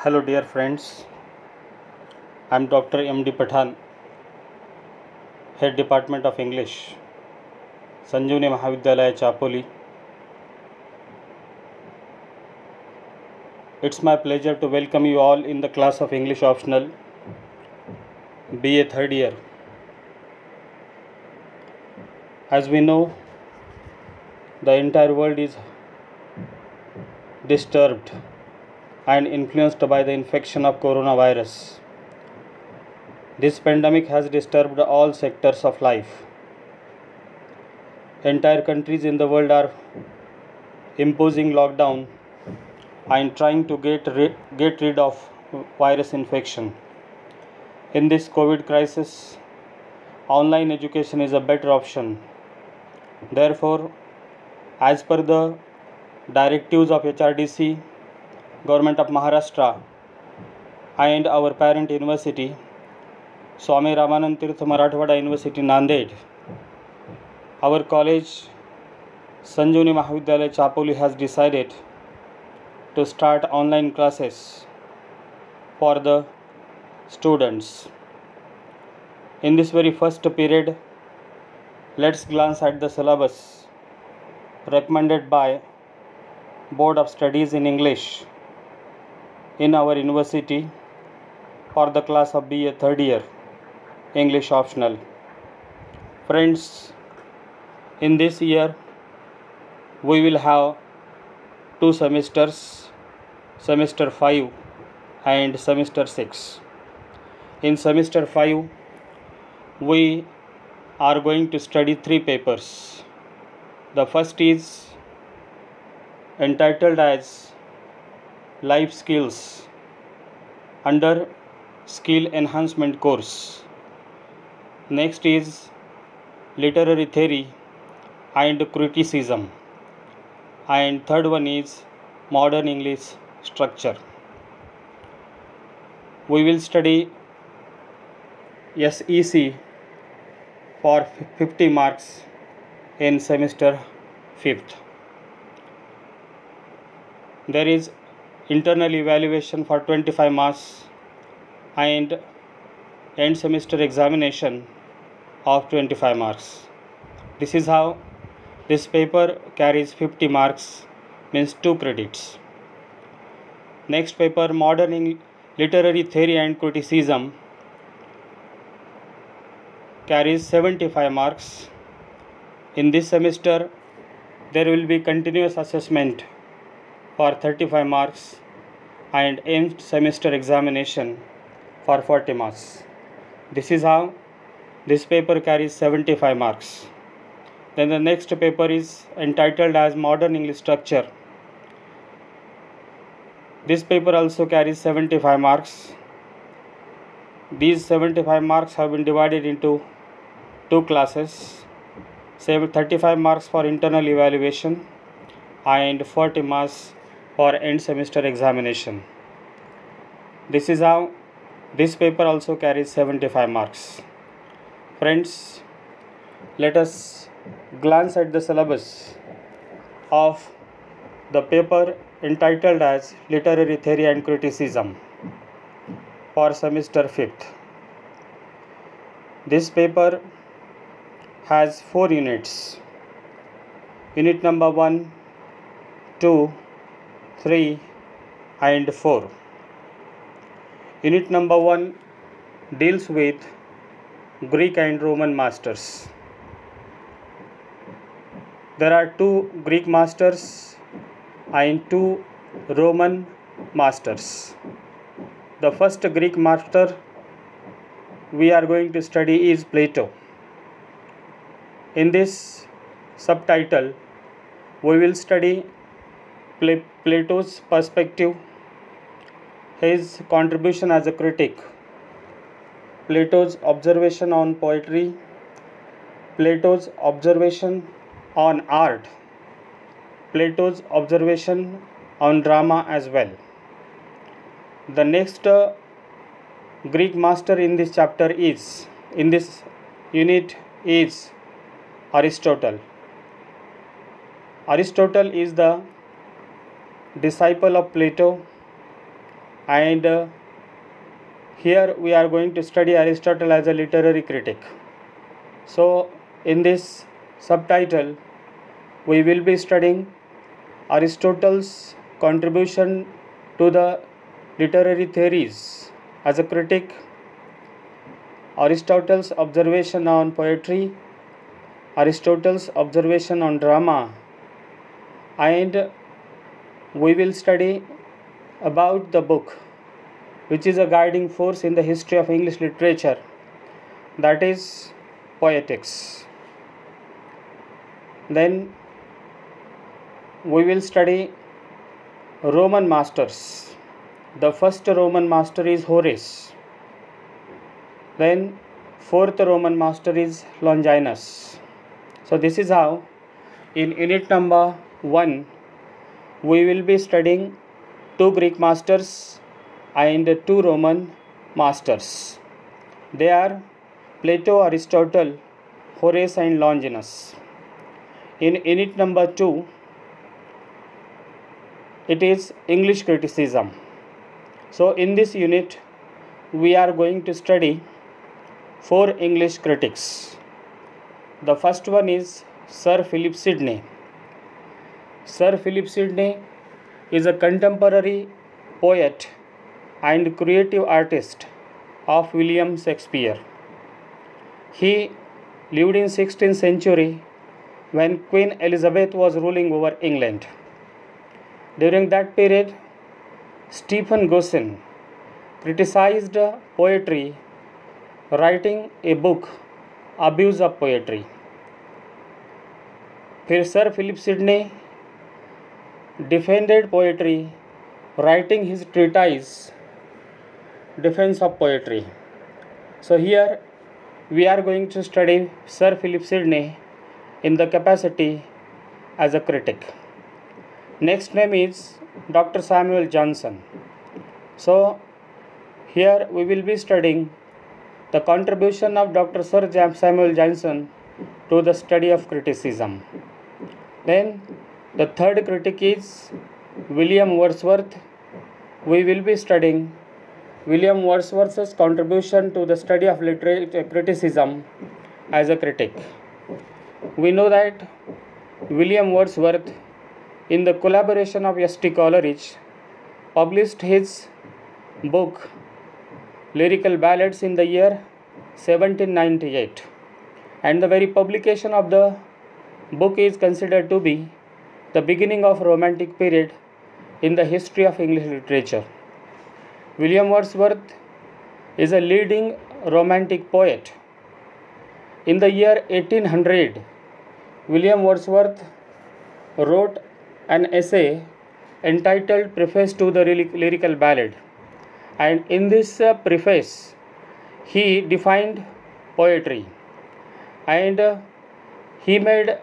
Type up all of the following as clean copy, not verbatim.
Hello dear friends, I am Dr. M.D. Pathan, Head Department of English, Sanjeevani Mahavidyalaya Chapoli. It's my pleasure to welcome you all in the class of English Optional, BA third year. As we know, the entire world is disturbed and influenced by the infection of coronavirus. This pandemic has disturbed all sectors of life. Entire countries in the world are imposing lockdown and trying to get rid of virus infection. In this COVID crisis, online education is a better option. Therefore, as per the directives of HRDC, Government of Maharashtra, and our parent university, Swami Ramanand Tirth Marathwada University, Nanded, our college, Sanjeevani Mahavidyalaya Chapoli, has decided to start online classes for the students. In this very first period, let's glance at the syllabus recommended by Board of Studies in English in our university for the class of BA third year English optional. Friends, in this year we will have two semesters, semester 5 and semester 6. In semester 5 we are going to study 3 papers. The first is entitled as Life Skills under Skill Enhancement course. Next is Literary Theory and Criticism. And third one is Modern English Structure. We will study SEC for 50 marks in semester 5th. There is internal evaluation for 25 marks and end semester examination of 25 marks. This is how this paper carries 50 marks, means 2 credits. Next paper, Modern Literary Theory and Criticism, carries 75 marks. In this semester, there will be continuous assessment for 35 marks and end semester examination for 40 marks. This is how this paper carries 75 marks. Then the next paper is entitled as Modern English Structure. This paper also carries 75 marks. These 75 marks have been divided into 2 classes. 35 marks for internal evaluation and 40 marks for end semester examination. This is how this paper also carries 75 marks. Friends, let us glance at the syllabus of the paper entitled as Literary Theory and Criticism for semester 5th. This paper has 4 units. Unit number 1, 2, 3 and 4. Unit number 1 deals with Greek and Roman masters. There are 2 Greek masters and 2 Roman masters. The first Greek master we are going to study is Plato. In this subtitle, we will study Plato's perspective, his contribution as a critic, Plato's observation on poetry, Plato's observation on art, Plato's observation on drama as well. The next Greek master in this chapter in this unit is Aristotle. Aristotle is the disciple of Plato and here we are going to study Aristotle as a literary critic. So in this subtitle we will be studying Aristotle's contribution to the literary theories as a critic, Aristotle's observation on poetry, Aristotle's observation on drama, and we will study about the book which is a guiding force in the history of English literature, that is Poetics. Then we will study Roman masters. The first Roman master is Horace. Then fourth Roman master is Longinus. So this is how in unit number 1 we will be studying 2 Greek masters and 2 Roman masters. They are Plato, Aristotle, Horace and Longinus. In unit number 2 it is English criticism. So in this unit we are going to study 4 English critics. The first one is Sir Philip Sidney. Sir Philip Sidney is a contemporary poet and creative artist of William Shakespeare. He lived in 16th century when Queen Elizabeth was ruling over England. During that period, Stephen Gossin criticized poetry, writing a book, Abuse of Poetry. Sir Philip Sidney defended poetry, writing his treatise, Defense of Poetry. So here we are going to study Sir Philip Sidney in the capacity as a critic. Next name is Dr. Samuel Johnson. So here we will be studying the contribution of Dr. Sir Samuel Johnson to the study of criticism. Then the third critic is William Wordsworth. We will be studying William Wordsworth's contribution to the study of literature criticism as a critic. We know that William Wordsworth, in the collaboration of S.T. Coleridge, published his book Lyrical Ballads in the year 1798, and the very publication of the book is considered to be the beginning of Romantic period in the history of English literature. William Wordsworth is a leading Romantic poet. In the year 1800, William Wordsworth wrote an essay entitled Preface to the Lyrical Ballad, and in this preface he defined poetry, and he made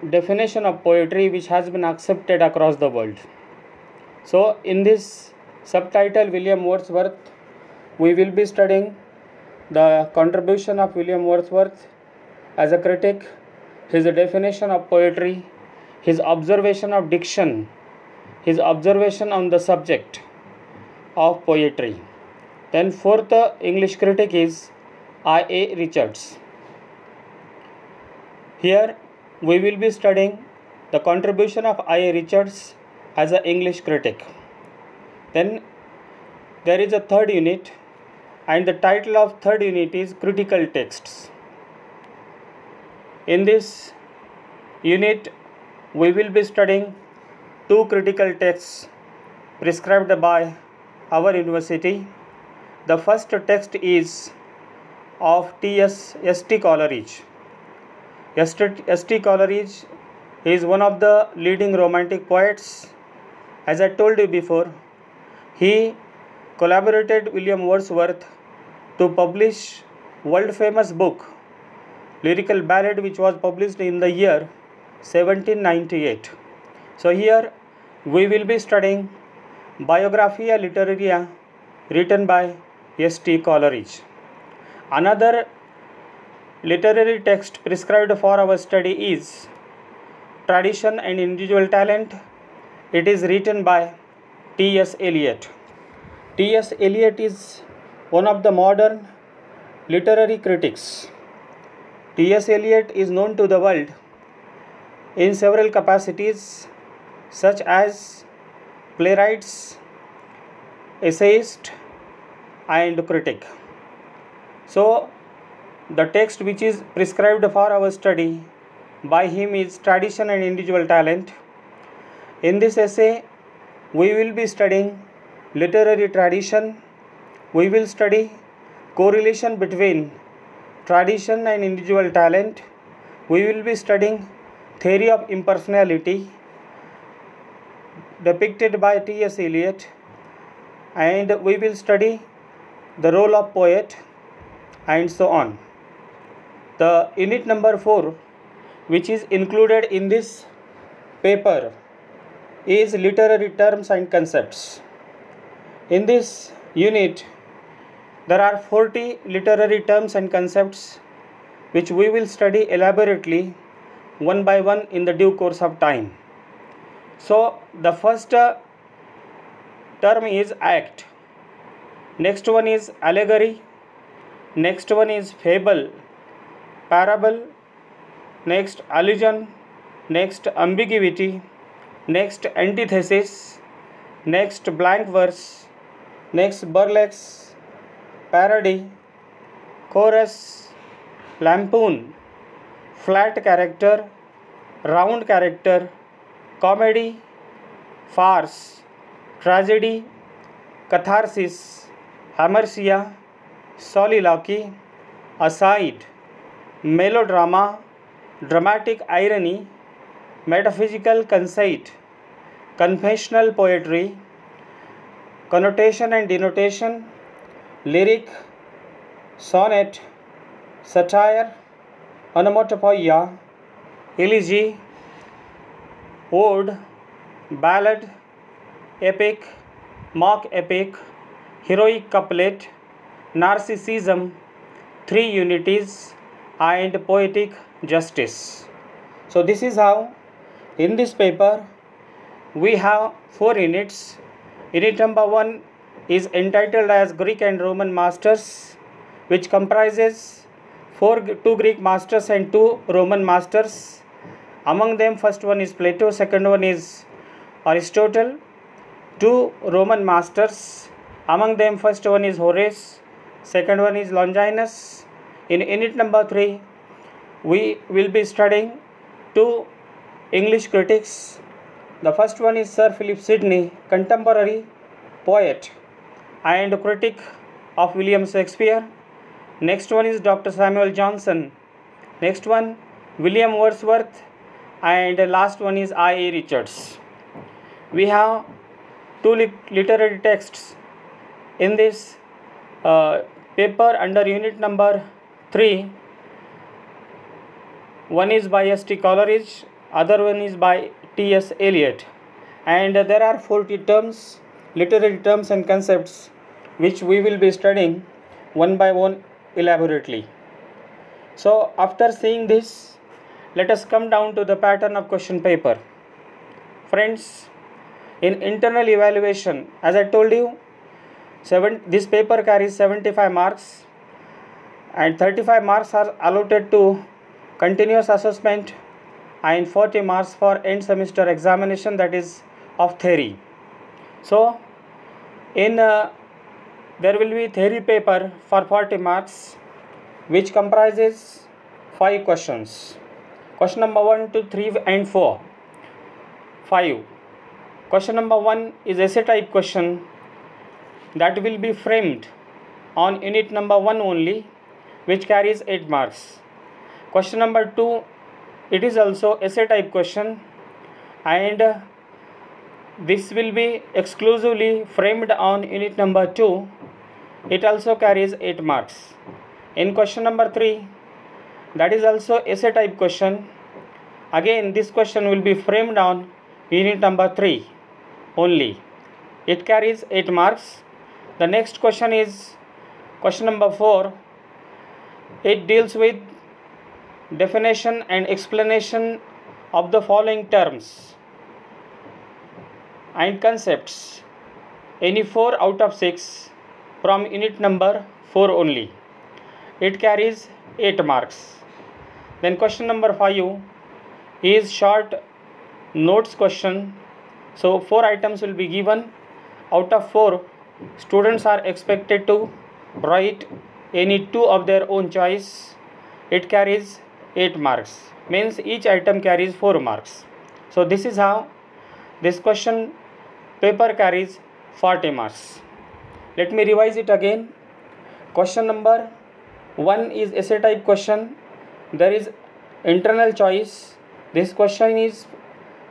definition of poetry which has been accepted across the world. So in this subtitle William Wordsworth, we will be studying the contribution of William Wordsworth as a critic, his definition of poetry, his observation of diction, his observation on the subject of poetry. Then fourth English critic is I.A. Richards. Here we will be studying the contribution of I.A. Richards as an English critic. Then there is a third unit, and the title of third unit is Critical Texts. In this unit we will be studying 2 critical texts prescribed by our university. The first text is of S.T. Coleridge. S.T. Coleridge is one of the leading Romantic poets. As I told you before, he collaborated William Wordsworth to publish world famous book Lyrical Ballad, which was published in the year 1798. So here we will be studying Biographia Literaria written by S.T. Coleridge. Another literary text prescribed for our study is Tradition and Individual Talent. It is written by T.S. Eliot. T.S. Eliot is one of the modern literary critics. T.S. Eliot is known to the world in several capacities such as playwright, essayist, and critic. So, the text which is prescribed for our study by him is Tradition and Individual Talent. In this essay, we will be studying literary tradition. We will study correlation between tradition and individual talent. We will be studying theory of impersonality depicted by T.S. Eliot, and we will study the role of poet, and so on. The unit number 4, which is included in this paper, is literary terms and concepts. In this unit, there are 40 literary terms and concepts which we will study elaborately one by one in the due course of time. So, the first term is act, next one is allegory, next one is fable, parable, next allusion, next ambiguity, next antithesis, next blank verse, next burlesque, parody, chorus, lampoon, flat character, round character, comedy, farce, tragedy, catharsis, hamartia, soliloquy, aside, melodrama, dramatic irony, metaphysical conceit, confessional poetry, connotation and denotation, lyric, sonnet, satire, onomatopoeia, elegy, ode, ballad, epic, mock epic, heroic couplet, narcissism, three unities, and poetic justice. So this is how in this paper we have 4 units. Unit number 1 is entitled as Greek and Roman Masters, which comprises 2 Greek masters and 2 Roman masters. Among them, first one is Plato, second one is Aristotle. 2 Roman masters, among them first one is Horace, second one is Longinus. In unit number 3, we will be studying 2 English critics. The first one is Sir Philip Sidney, contemporary poet and critic of William Shakespeare. Next one is Dr. Samuel Johnson. Next one, William Wordsworth. And last one is I.A. Richards. We have 2 literary texts in this paper under unit number 3. One is by S.T. Coleridge, other one is by T.S. Eliot. And there are 40 terms, literary terms and concepts which we will be studying one by one elaborately. So after seeing this, let us come down to the pattern of question paper. Friends, in internal evaluation, as I told you, this paper carries 75 marks and 35 marks are allotted to continuous assessment and 40 marks for end semester examination, that is of theory. So there will be theory paper for 40 marks which comprises 5 questions. Question number 1, 2, 3 and 4. 5. Question number 1 is essay type question that will be framed on unit number 1 only, which carries 8 marks. Question number 2, it is also essay type question, and this will be exclusively framed on unit number 2. It also carries 8 marks. In question number 3, that is also essay type question. Again, this question will be framed on unit number 3 only. It carries 8 marks. The next question is question number 4. It deals with definition and explanation of the following terms and concepts any 4 out of 6 from unit number 4 only. It carries 8 marks. Then question number 5 is short notes question. So 4 items will be given. Out of 4, students are expected to write any 2 of their own choice. It carries 8 marks. Means each item carries 4 marks. So this is how this question paper carries 40 marks. Let me revise it again. Question number 1 is essay type question. There is internal choice. This question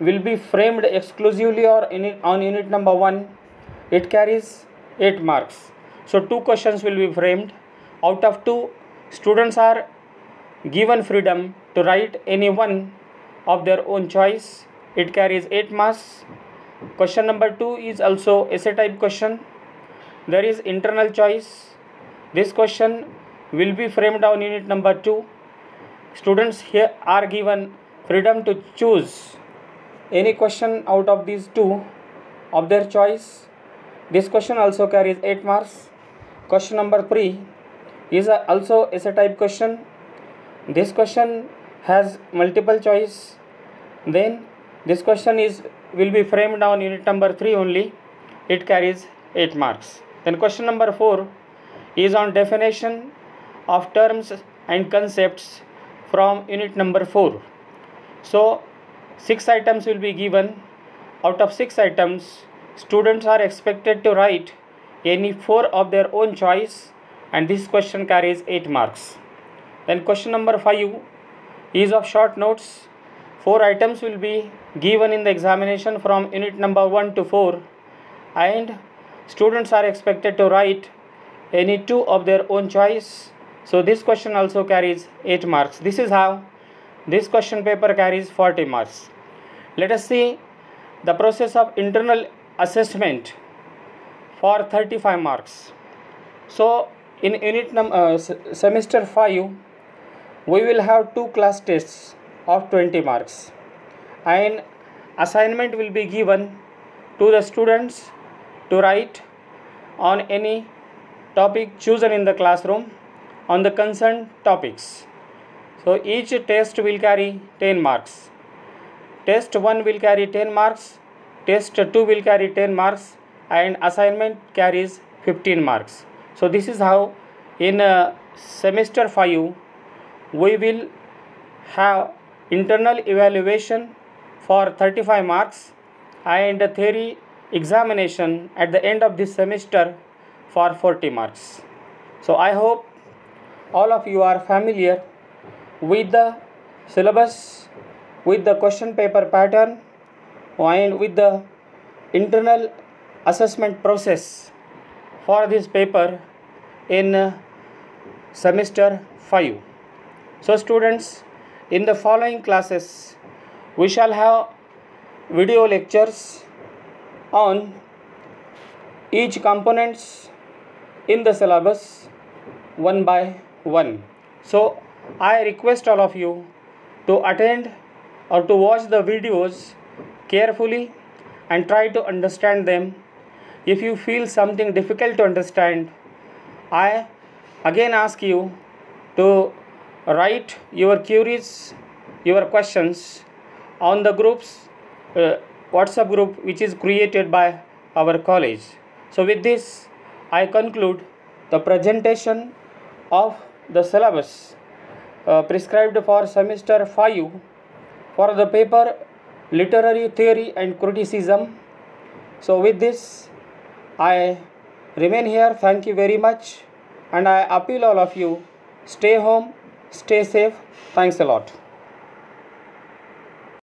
will be framed exclusively or on unit number 1. It carries 8 marks. So 2 questions will be framed. Out of 2, students are given freedom to write any one of their own choice. It carries 8 marks. Question number 2 is also essay type question. There is internal choice. This question will be framed on unit number 2. Students here are given freedom to choose any question out of these 2 of their choice. This question also carries 8 marks. Question number 3 is also essay type question. This question has multiple choice. Then this question will be framed on unit number 3 only. It carries 8 marks. Then question number 4 is on definition of terms and concepts from unit number 4. So 6 items will be given. Out of 6 items, students are expected to write any 4 of their own choice, and this question carries 8 marks. Then question number 5 is of short notes. 4 items will be given in the examination from unit number 1 to 4, and students are expected to write any 2 of their own choice. So this question also carries 8 marks. This is how this question paper carries 40 marks. Let us see the process of internal assessment for 35 marks. So in semester 5, we will have 2 class tests of 20 marks, and assignment will be given to the students to write on any topic chosen in the classroom on the concerned topics. So each test will carry 10 marks. Test 1 will carry 10 marks, test 2 will carry 10 marks, and assignment carries 15 marks. So this is how in semester 5 we will have internal evaluation for 35 marks and theory examination at the end of this semester for 40 marks. So I hope all of you are familiar with the syllabus, with the question paper pattern, and with the internal assessment process for this paper in semester 5. So students, in the following classes we shall have video lectures on each components in the syllabus one by one. So I request all of you to attend or to watch the videos carefully and try to understand them. If you feel something difficult to understand, I again ask you to write your queries, your questions on the WhatsApp group which is created by our college. So with this, I conclude the presentation of the syllabus prescribed for semester 5 for the paper Literary Theory and Criticism. So with this, I remain here. Thank you very much, and I appeal all of you, stay home, stay safe. Thanks a lot.